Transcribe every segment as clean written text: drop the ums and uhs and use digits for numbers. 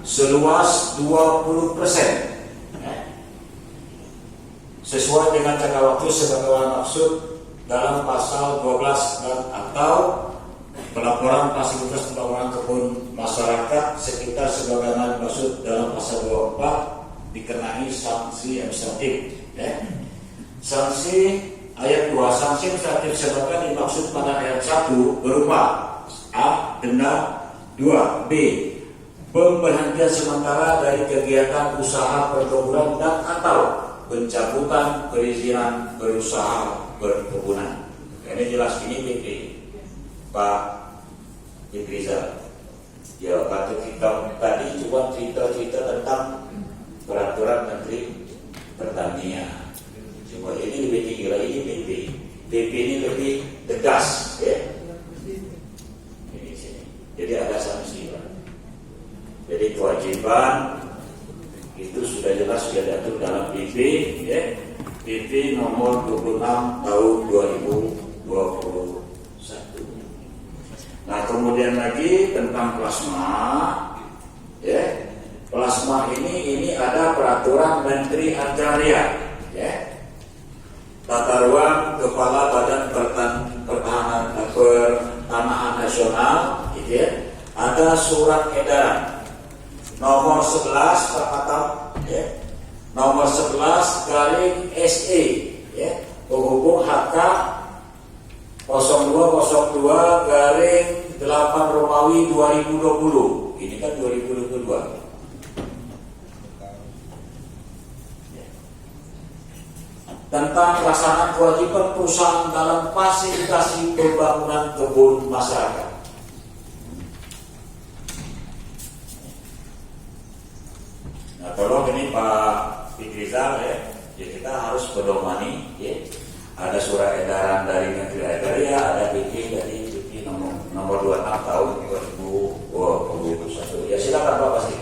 seluas 20%. Sesuai dengan jangka waktu sebagaimana maksud dalam pasal 12 dan atau pelaporan fasilitas pembangunan kebun masyarakat sekitar sebagaimana dimaksud dalam pasal 24 dikenai sanksi administratif. Sanksi ayat 2, sanksi administratif sebagaimana dimaksud pada ayat 1 berupa A. Denda, 2. B. Pemberhentian sementara dari kegiatan usaha perkebunan dan atau pencabutan perizinan berusaha perkebunan. Ini jelas ini PP Pak Rizal. Ya, kata kita tadi cuma cerita-cerita tentang peraturan Menteri Pertanian. Cuma ini lebih tinggi lagi, ini PP. PP ini lebih tegas, ya. Ini sini. Jadi ada sanksi. Jadi kewajiban itu sudah jelas sudah diatur dalam PP, ya. PP nomor 26 tahun 2021. Nah, kemudian lagi tentang plasma, ya. Plasma ini ada peraturan Menteri Agraria, ya. Tata ruang Kepala Badan Pertanahan Nasional, gitu ya. Ada surat edaran nomor 11 ya, nomor 11 garing SE, ya, penghubung HK 0202 garing 8 Romawi 2020. Ini kan 2022. Tentang pelaksanaan kewajiban perusahaan dalam fasilitasi pembangunan kebun masyarakat. Nah, tolong ini Pak Fikrizal, ya, kita harus pedomani, ya. Ada surat edaran dari Menteri Agraria, ada PP dari PP nomor 26 tahun 2021. Ya, silakan Pak Pasti.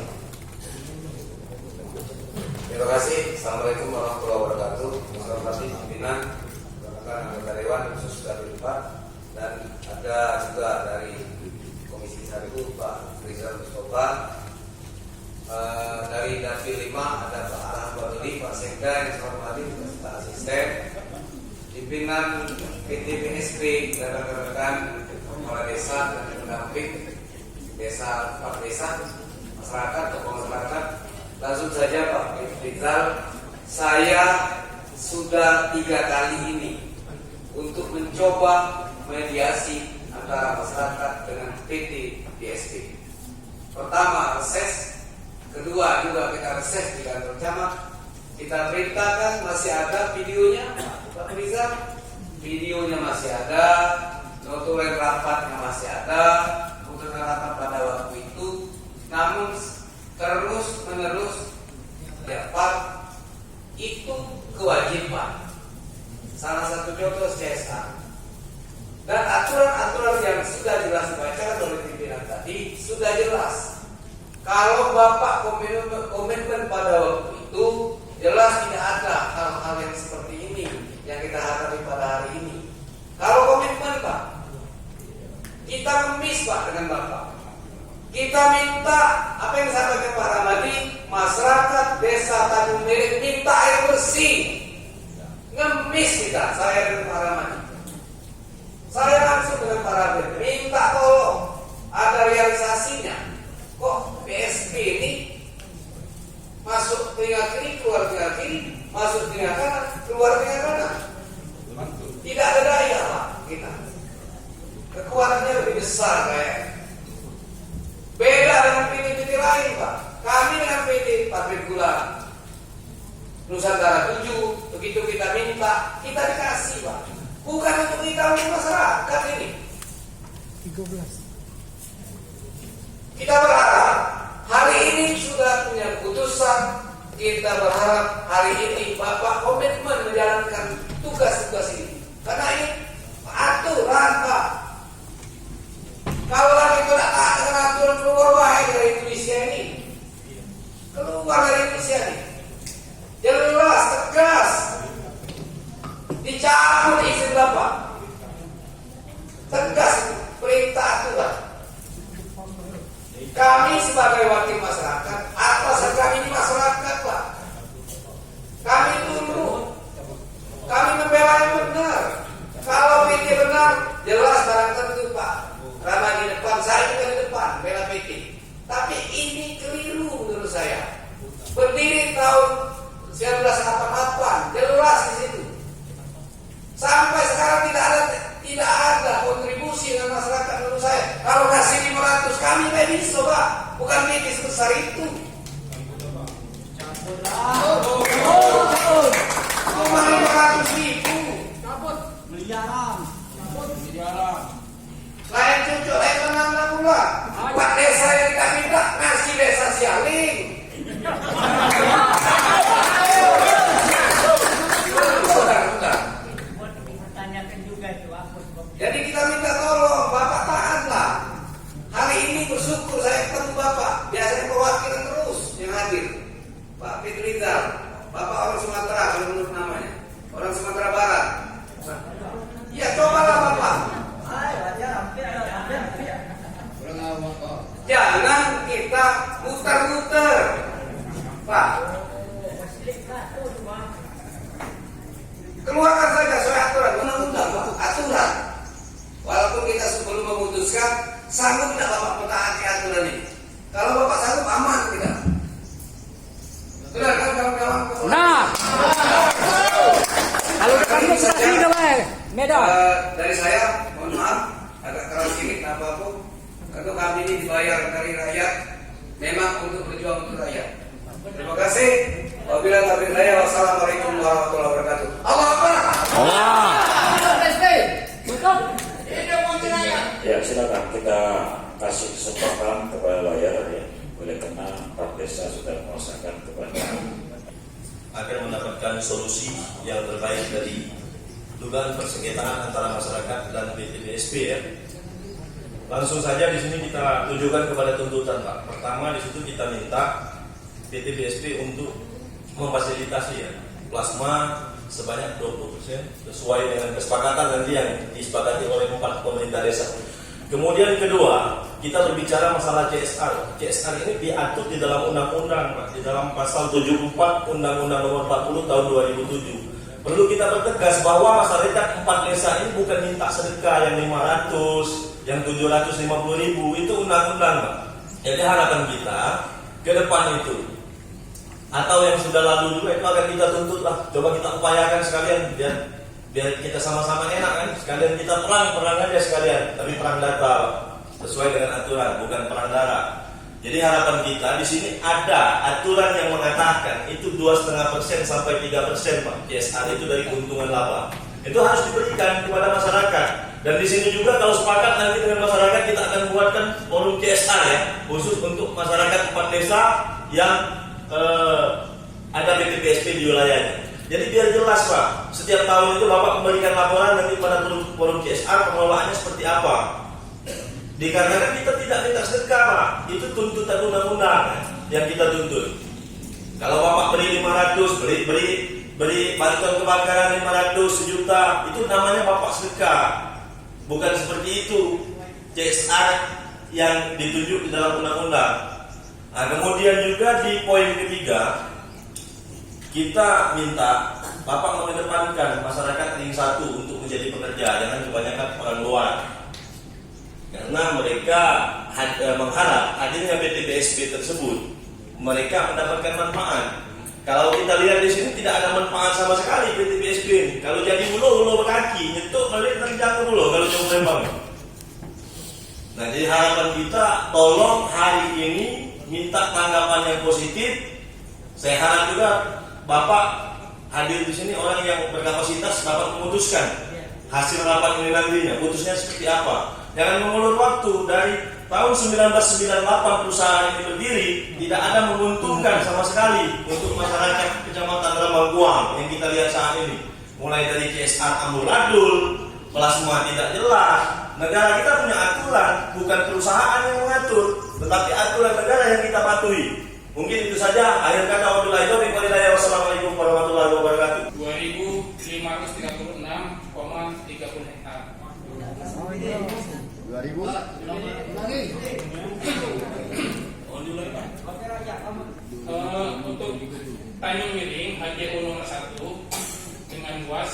Terima kasih. Assalamualaikum warahmatullahi wabarakatuh. Saya hormati pimpinan, rekan anggota dewan khusus dari 4 dan ada juga dari Komisi 1 Pak Rizal Mustafa. Dari Dapil 5 ada Pak Arah Baduli, Pak Sekda yang saya hormati, Pak Asisten, pimpinan PT PSP dan rekan-rekan kepala desa dan pendamping desa, Pak Desa, masyarakat, tokoh masyarakat. Langsung saja Pak Rizal, saya sudah 3 kali ini untuk mencoba mediasi antara masyarakat dengan PT PSP. Pertama reses, kedua juga kita reses di kantor camat. Kita perintahkan, masih ada videonya Pak Rizal, videonya masih ada, notulen rapatnya masih ada, notulen rapat pada waktu itu. Namun terus menerus dapat itu kewajiban. Salah satu contoh CSR dan aturan-aturan yang sudah jelas dibacakan oleh pimpinan tadi sudah jelas. Kalau Bapak komitmen pada waktu itu jelas tidak ada hal-hal yang seperti ini yang kita hadapi pada hari ini. Kalau komitmen Pak, kita ngemis Pak dengan Bapak. Kita minta apa yang disampaikan Pak Ramadi, masyarakat desa Tanjung Mirit minta air bersih. Ngemis kita, saya dengan Pak Ramadi. Saya langsung dengan Pak Ramadi minta tolong ada realisasinya. Kok PSP ini masuk telinga kiri, keluar telinga kiri, masuk telinga kanan, keluar telinga kanan. Tidak ada daya Pak kita. Kekuatannya lebih besar kayak. Beda dengan PT-PT lain Pak. Kami dengan PT Pabrik Gula Nusantara 7, begitu kita minta, kita dikasih Pak. Bukan untuk kita, untuk masyarakat ini. 13. Kita berharap hari ini sudah punya keputusan. Kita berharap hari ini Bapak komitmen menjalankan tugas-tugas ini. Karena ini aturan Pak. Kalau lagi tidak taat dengan aturan, keluar baik dari Indonesia ini. Keluar dari Indonesia ini. Jelas, tegas. Dicabut izin Bapak. Tegas perintah aturan. Kami sebagai wakil masyarakat saya. Berdiri tahun 1988, jelas di situ. Sampai sekarang tidak ada kontribusi dengan masyarakat menurut saya. Kalau kasih 500 kami bisa Pak, bukan mikir sebesar itu. Cuma 500.000. Lain cucuk lain menang pula. Buat desa yang kita minta ngasih desa Sialing. Jadi kita minta tolong, Bapak taatlah. Hari ini bersyukur saya ketemu Bapak. Biasanya perwakilan terus yang hadir. Pak Fitrizal, Bapak orang Sumatera kalau menurut namanya, orang Sumatera Barat. Ya cobalah Bapak. Jangan kita muter-muter, Pak. Keluarkan saja sesuai aturan, undang-undang, Pak. Aturan. Walaupun kita sebelum memutuskan, sanggup tidak Bapak mentaati aturan ini? Kalau Bapak sanggup, aman tidak? Benar kan kawan-kawan? Nah, kalau kamu saksi namanya, Medan. Dari saya, mohon maaf, agak keras sedikit apapun. Tentu kami ini dibayar dari rakyat, memang untuk berjuang untuk rakyat. Terima kasih. Wabillahi taufiq hidayah. Wassalamualaikum warahmatullahi wabarakatuh. Allah Akbar. Ya, silakan kita kasih kesempatan kepada layar ya. Oleh karena Pak Desa sudah merasakan kepada agar mendapatkan solusi yang terbaik dari dugaan persengketaan antara masyarakat dan PTBSP ya. Langsung saja di sini kita tujukan kepada tuntutan Pak. Pertama di situ kita minta PTBSP untuk memfasilitasi ya plasma sebanyak 20% sesuai dengan kesepakatan nanti yang disepakati oleh 4 pemerintah desa. Kemudian kedua, kita berbicara masalah CSR. CSR ini diatur di dalam undang-undang, Pak, di dalam pasal 74 Undang-Undang Nomor 40 Tahun 2007. Perlu kita bertegas bahwa masyarakat 4 desa ini bukan minta sedekah yang 500, yang 750.000, itu undang-undang, Pak. Jadi harapan kita ke depan itu atau yang sudah lalu juga itu akan kita tuntut lah. Coba kita upayakan sekalian biar kita sama-sama enak kan. Sekalian kita perang aja sekalian, tapi perang data sesuai dengan aturan, bukan perang darah. Jadi harapan kita di sini ada aturan yang mengatakan itu 2,5% sampai 3% Pak CSR itu dari keuntungan laba. Itu harus diberikan kepada masyarakat. Dan di sini juga kalau sepakat nanti dengan masyarakat kita akan buatkan forum CSR ya, khusus untuk masyarakat 4 desa yang ada PTBSP di wilayahnya. Jadi biar jelas Pak, setiap tahun itu Bapak memberikan laporan nanti pada forum CSR pengelolaannya seperti apa. Dikarenakan kita tidak minta sedekah Pak, itu tuntutan undang-undang yang kita tuntut. Kalau Bapak beri 500, beri bantuan kebakaran 500, 1 juta, itu namanya Bapak sedekah. Bukan seperti itu CSR yang ditunjuk di dalam undang-undang. Nah, kemudian juga di poin ketiga kita minta Bapak mengedepankan masyarakat ring 1 untuk menjadi pekerja, jangan kebanyakan orang luar. Karena mereka mengharap hadirnya PTBSP tersebut mereka mendapatkan manfaat. Kalau kita lihat di sini tidak ada manfaat sama sekali PTBSP ini. Kalau jadi ulo berkaki, nyetuk balik terjatuh ulo kalau jauh lembang. Nah, jadi harapan kita tolong hari ini minta tanggapan yang positif. Saya harap juga Bapak hadir di sini orang yang berkapasitas dapat memutuskan hasil rapat ini nantinya, putusnya seperti apa. Jangan mengulur waktu dari tahun 1998 perusahaan ini berdiri, tidak ada menguntungkan sama sekali untuk masyarakat Kecamatan Rembangkuang yang kita lihat saat ini. Mulai dari CSR amburadul, plasma tidak jelas. Negara kita punya aturan, bukan perusahaan yang mengatur, tetapi aturan negara yang kita patuhi. Mungkin itu saja. Akhir kata wabillahi taufiq wal hidayah. Wassalamualaikum warahmatullahi wabarakatuh. 2.556,30 hektar. 2000 Untuk Tanjung Miring HJU nomor 1 dengan luas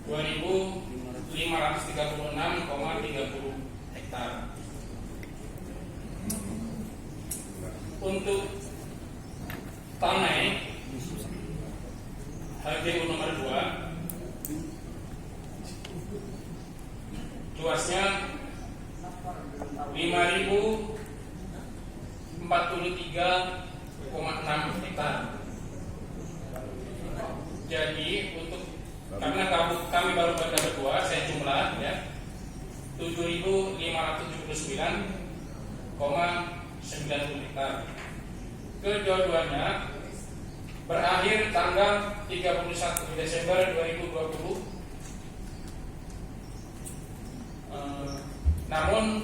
2.536,30 hektar. Untuk Tanai HGU nomor 2 luasnya 5.043,6 hektar. Jadi untuk karena kami baru pada berdua, saya jumlah ya 7.579,9 hektar. Kedua-duanya berakhir tanggal 31 Desember 2020. Namun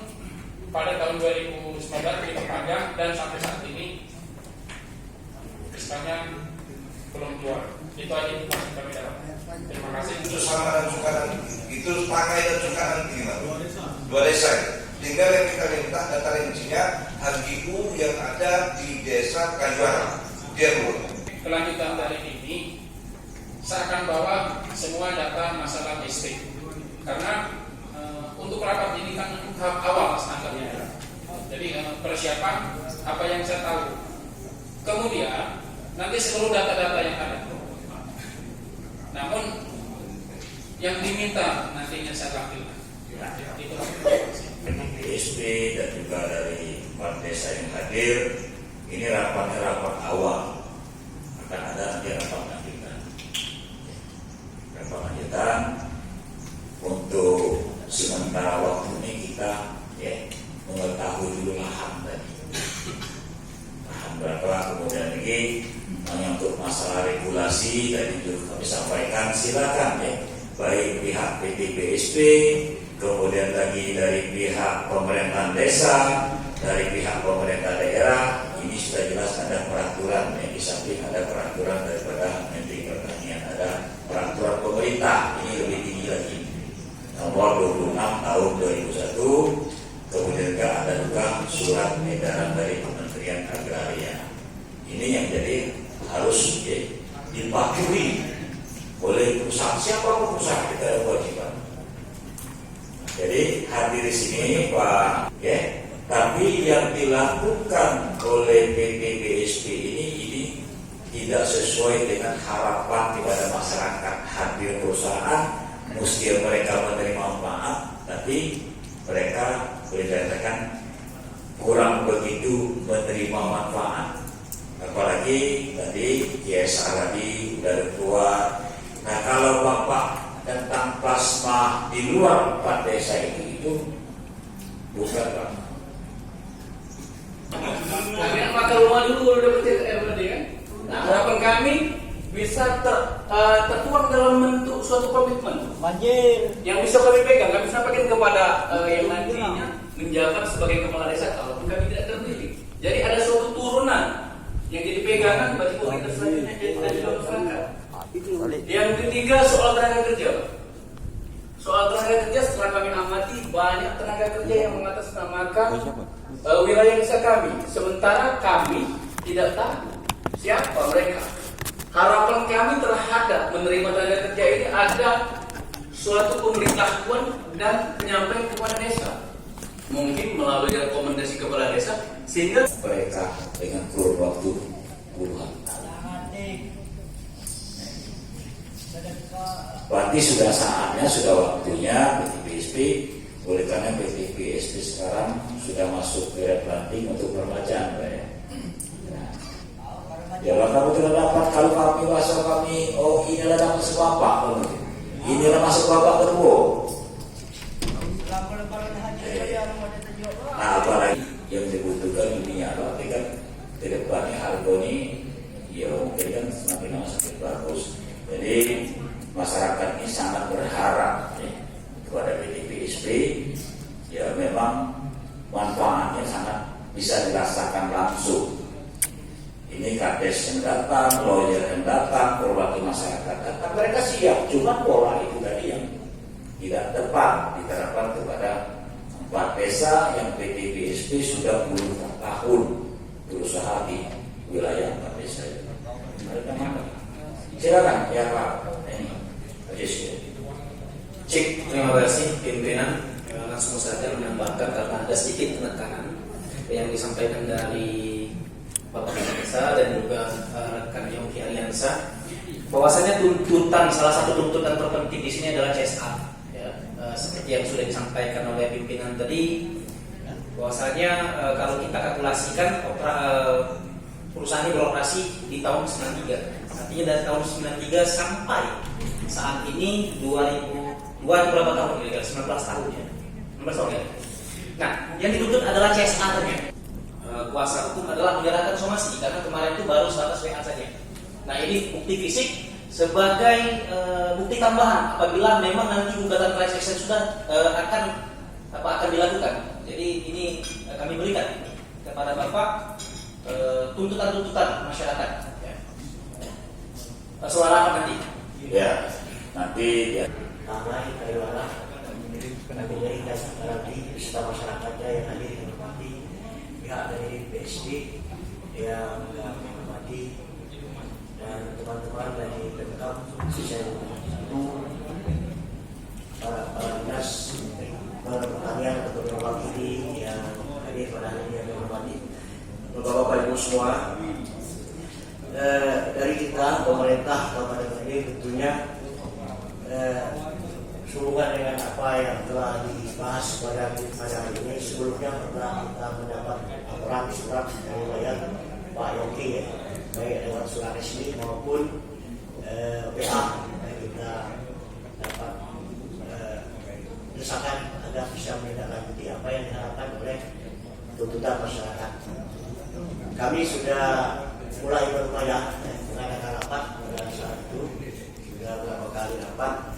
pada tahun 2019 diperpanjang dan sampai saat ini SK-nya belum keluar. Itu aja informasi kami dapat. Terima kasih. Itu sama dan sukaran, itu pakai dan sukaran gimana? Dua desa. Tinggal yang kita minta data rincinya HGU yang ada di desa Kayuara. Dia dulu. Kelanjutan dari ini, saya akan bawa semua data masalah listrik. Karena untuk rapat ini kan tahap awal standarnya. Jadi persiapan apa yang saya tahu. Kemudian nanti seluruh data-data yang ada. Namun yang diminta nantinya saya tampilkan. Itu PSP dan juga dari empat desa yang hadir. Ini rapat awal. Akan ada nanti rapat lanjutan. Rapat lanjutan untuk sementara waktu ini kita mengetahui dulu lahan tadi. Lahan berapa, kemudian lagi untuk masalah regulasi tadi juga kami sampaikan, silakan baik pihak PT PSP, kemudian lagi dari pihak pemerintahan desa, dari pihak pemerintah daerah. Ini sudah jelas ada peraturan, di samping ada peraturan daripada Menteri Pertanian, ada peraturan pemerintah, ini lebih tinggi lagi, nomor 26 tahun 2001. Kemudian juga ada juga surat edaran dari Kementerian Agraria. Ini yang jadi harus dipatuhi oleh perusahaan, siapapun perusahaan, kita ada kewajiban. Jadi hadir di sini Pak, tapi yang dilakukan oleh PT PSP ini tidak sesuai dengan harapan kepada masyarakat. Hadir perusahaan mesti mereka menerima manfaat, tapi mereka boleh dikatakan kurang begitu menerima manfaat. Apalagi tadi CSR tadi sudah keluar. Nah, kalau Bapak tentang plasma di luar 4 desa itu bukan Pak. Kami makan rumah dulu kalau udah percaya RBD kan. Nah, harapan kami bisa tertuang dalam bentuk suatu komitmen yang bisa kami pegang. Kami sampaikan kepada yang nantinya menjabat sebagai kepala desa kalau kami tidak terpilih. Jadi ada suatu turunan yang jadi pegangan bagi pemerintah selanjutnya dan juga masyarakat. Yang ketiga soal tenaga kerja. Soal tenaga kerja setelah kami amati banyak tenaga kerja yang mengatasnamakan wilayah desa kami, sementara kami tidak tahu siapa mereka. Harapan kami terhadap menerima tenaga kerja ini ada suatu pemberitahuan dan penyampaian kepada desa, mungkin melalui rekomendasi kepala desa, sehingga Mereka dengan kurun waktu puluhan tahun. Berarti sudah saatnya, sudah waktunya PT PSP. Oleh karena PT PSP sekarang sudah masuk periode planting untuk permajaan, Pak ya. Kalau kamu tidak dapat, kalau kami masuk kami, oh inilah masuk bapak, inilah masuk bapak kedua. Nah, apalagi yang dibutuhkan ini apa? Kan ke depannya harga ini, ya mungkin kan semakin lama semakin bagus. Jadi masyarakat ini sangat berharap kepada PT PSP. Ya memang manfaatnya sangat bisa dirasakan langsung. Ini kades yang datang, lawyer yang datang, perwakilan masyarakat datang, mereka siap. Cuma pola itu tadi yang tidak tepat diterapkan kepada 4 desa yang PT PSP sudah puluhan tahun berusaha di wilayah 4 desa itu. Silakan ya Pak. Cik, terima kasih pimpinan. Langsung saja menambahkan karena ada sedikit penekanan yang disampaikan dari Bapak Kapolres. Aliansa dan juga rekan Yongki Aliansa, bahwasanya salah satu tuntutan terpenting di sini adalah CSA. Ya, seperti yang sudah disampaikan oleh pimpinan tadi, bahwasanya kalau kita kalkulasikan perusahaan ini beroperasi di tahun 93. Artinya dari tahun 93 sampai saat ini 2002 itu berapa tahun kira-kira? 19 tahun ya. 19 tahun ya. Nah, yang dituntut adalah CSA ternyata. Kuasa hukum adalah menyerahkan somasi karena kemarin itu baru sebatas WA saja. Nah, ini bukti fisik sebagai bukti tambahan apabila memang nanti gugatan class action sudah akan dilakukan. Jadi ini kami berikan kepada Bapak tuntutan-tuntutan masyarakat. Ya. Suara apa nanti? Ya, nanti ya. Ramai Kayuara kami berikan nanti beserta masyarakatnya yang hadir dihormati, pihak dari BSD yang menghormati, dan teman-teman dari Pemkab khususnya para dinas pertanian atau perwakilan yang hadir pada hari ini yang dihormati, Bapak-bapak Ibu semua. Dari kita pemerintah Kabupaten ini tentunya sehubungan dengan apa yang telah dibahas pada hari ini, sebelumnya pernah kita mendapat laporan surat dari bayar Pak Yongki, ya, baik lewat surat resmi maupun WA, kita dapat desakan agar bisa menindaklanjuti apa yang diharapkan oleh tuntutan masyarakat. Kami sudah mulai berupaya mengadakan rapat pada saat itu, sudah beberapa kali rapat.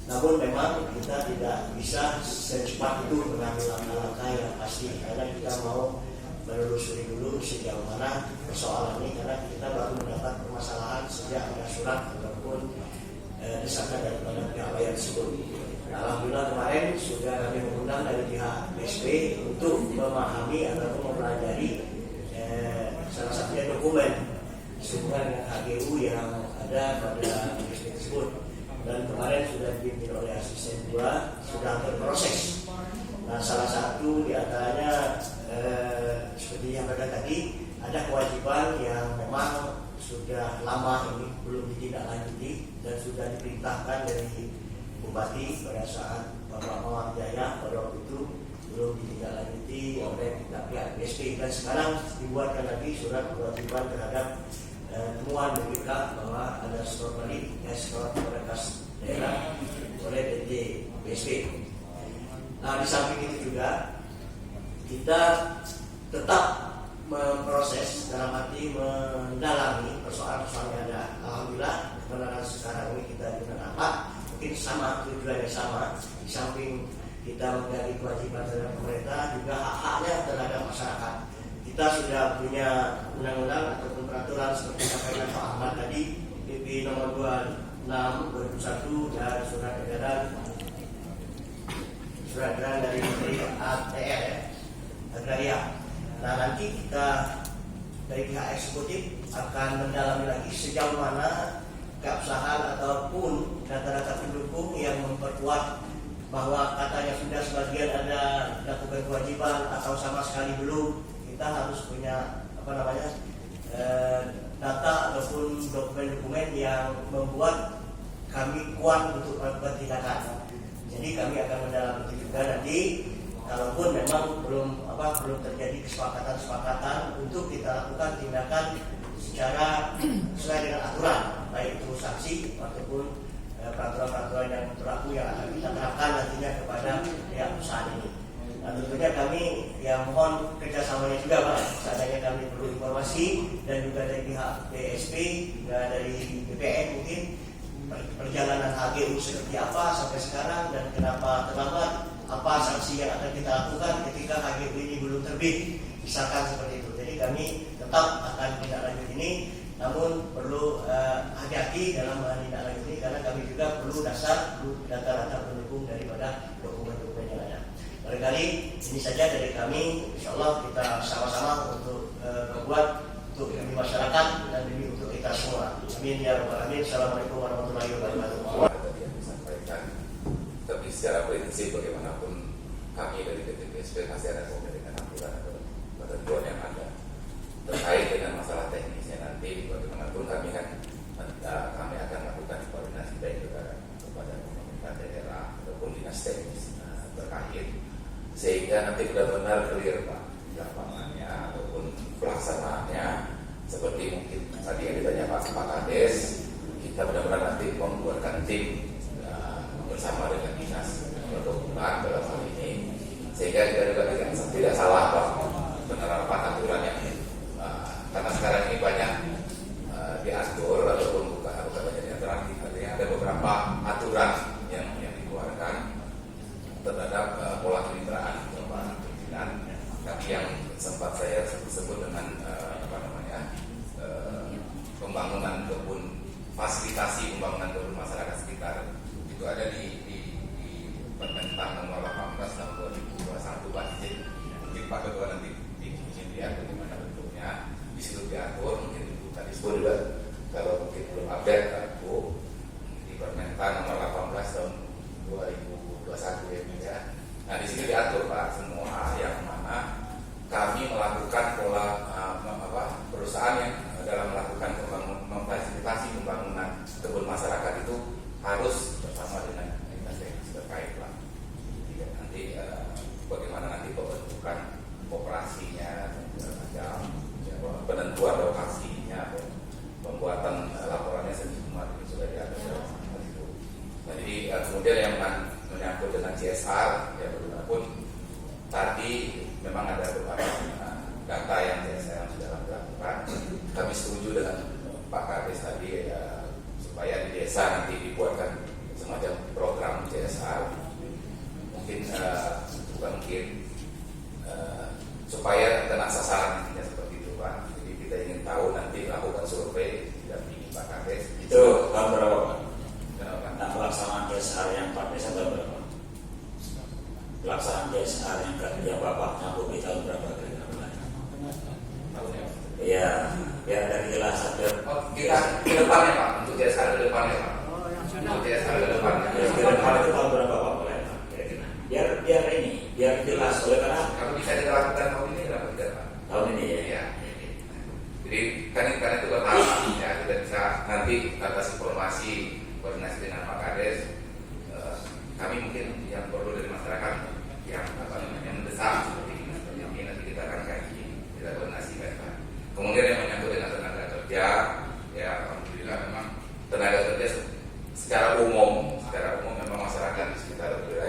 Namun memang kita tidak bisa secepat itu mengambil langkah-langkah yang pasti, karena kita mau menelusuri dulu sejauh mana persoalan ini, karena kita baru mendapat permasalahan sejak ada surat ataupun desakan daripada pihak bayar tersebut. Alhamdulillah kemarin sudah kami mengundang dari pihak BSP untuk memahami ataupun mempelajari salah satunya dokumen sehubungan dengan HGU yang ada pada BSP tersebut. Dan kemarin sudah dipimpin oleh asisten 2, sudah berproses. Nah, salah satu diantaranya seperti yang pada tadi, ada kewajiban yang memang sudah lama ini belum ditindaklanjuti dan sudah diperintahkan dari Bupati pada saat Bapak Mawar Jaya pada waktu itu belum ditindaklanjuti oleh pihak BSP, dan sekarang dibuatkan lagi surat kewajiban terhadap temuan BPK bahwa ada skor balik skor prioritas daerah oleh PT BSP. Nah, di samping itu juga kita tetap memproses dalam arti mendalami persoalan-persoalan yang ada. Alhamdulillah kebenaran sekarang ini kita juga dapat mungkin sama, tujuannya sama. Di samping kita menjadi kewajiban terhadap pemerintah, juga hak-haknya terhadap masyarakat. Kita sudah punya undang-undang ataupun peraturan seperti disampaikan Pak Ahmad tadi, PP nomor 26/2001 dan surat edaran dari Menteri ATR, Agraria. Nah, nanti kita dari pihak eksekutif akan mendalami lagi sejauh mana keabsahan ataupun data-data pendukung yang memperkuat bahwa katanya sudah sebagian ada lakukan kewajiban atau sama sekali belum. Kita harus punya data ataupun dokumen-dokumen yang membuat kami kuat untuk melakukan tindakan. Jadi kami akan mendalami itu juga nanti, kalaupun memang belum terjadi kesepakatan untuk kita lakukan tindakan secara sesuai dengan aturan, baik itu sanksi ataupun peraturan-peraturan yang berlaku yang akan kita terapkan nantinya kepada pihak perusahaan ini. Nah, tentunya kami yang mohon kerjasamanya juga Pak, seandainya kami perlu informasi dan juga dari pihak BSP, juga dari BPN mungkin perjalanan HGU seperti apa sampai sekarang dan kenapa terlambat, apa sanksi yang akan kita lakukan ketika HGU ini belum terbit, misalkan seperti itu. Jadi kami tetap akan tindak lanjut ini, namun perlu hati-hati dalam menindaklanjuti ini karena kami juga perlu data-data pendukung daripada dokumen-dokumen yang ada. Barangkali ini saja dari kami, insya Allah kita sama-sama untuk berbuat untuk demi masyarakat dan demi untuk kita semua. Amin ya rabbal alamin. Assalamualaikum warahmatullahi wabarakatuh. Tapi secara prinsip bagaimanapun kami dari PT BSP pasti ada komitmen aturan atau ketentuan yang ada terkait dengan masalah seperti mungkin tadi yang ditanya Pak Kades, kita benar-benar nanti membuatkan tim bersama dengan dinas perhubungan dalam hal ini, sehingga kita juga tidak salah Pak penerapan aturan yang karena sekarang ini banyak diatur ataupun bukan banyak diatur, artinya ada beberapa aturan yang dikeluarkan terhadap pola kemitraan pimpinan, tapi yang sempat saya sebut dengan pembangunan kebun, fasilitasi pembangunan kebun masyarakat sekitar itu ada di Permentan nomor 18 tahun 2021 Pak. Jadi mungkin Pak Ketua nanti ingin lihat bagaimana bentuknya, di situ diatur, mungkin Ibu tadi sebut juga kalau mungkin belum update Ibu, di Permentan nomor 18 tahun 2021 ya. Nah di sini diatur Pak semua yang mana kami melakukan pola perusahaan yang dalam melakukan memfasilitasi pembangunan kebun masyarakat itu harus bersama dengan dinas terkait Pak. Jadi nanti bagaimana nanti pembentukan operasinya, penentuan lokasinya, pembuatan laporannya semua itu sudah diatur. Nah jadi kemudian yang menyangkut dengan CSR ya pun tadi memang ada beberapa data yang CSR yang sudah dilakukan. Kami setuju dengan Pak Kades tadi ya, supaya di desa nanti dibuatkan semacam program CSR, mungkin supaya kena sasaran ya, seperti itu Pak. Jadi kita ingin tahu nanti lakukan survei didampingi Pak Kades. Itu tahun berapa Pak? Kenapa? Nah, pelaksanaan CSR yang Pak Desa tahun berapa? Pelaksanaan CSR yang Bapak nyambung di tahun berapa? Iya, ya dari jelas saja. Oh, kita ke depannya Pak, untuk CSR ke depannya Pak. Untuk CSR ke depannya. Ya, ke depan itu tahun berapa Pak? Biar ini, biar jelas. Oleh karena kalau bisa dilakukan tahun ini, kenapa tidak Pak? tahun ini ya. Iya. Jadi kan itu bertahap ya, kita bisa nanti atas informasi koordinasi dengan Pak Kades. Kami mungkin yang perlu dari masyarakat yang mendesak seperti ini nanti kita akan kaji, kita koordinasikan Pak. Kemudian yang menyangkut dengan tenaga kerja, ya alhamdulillah memang tenaga kerja secara umum memang masyarakat di sekitar wilayah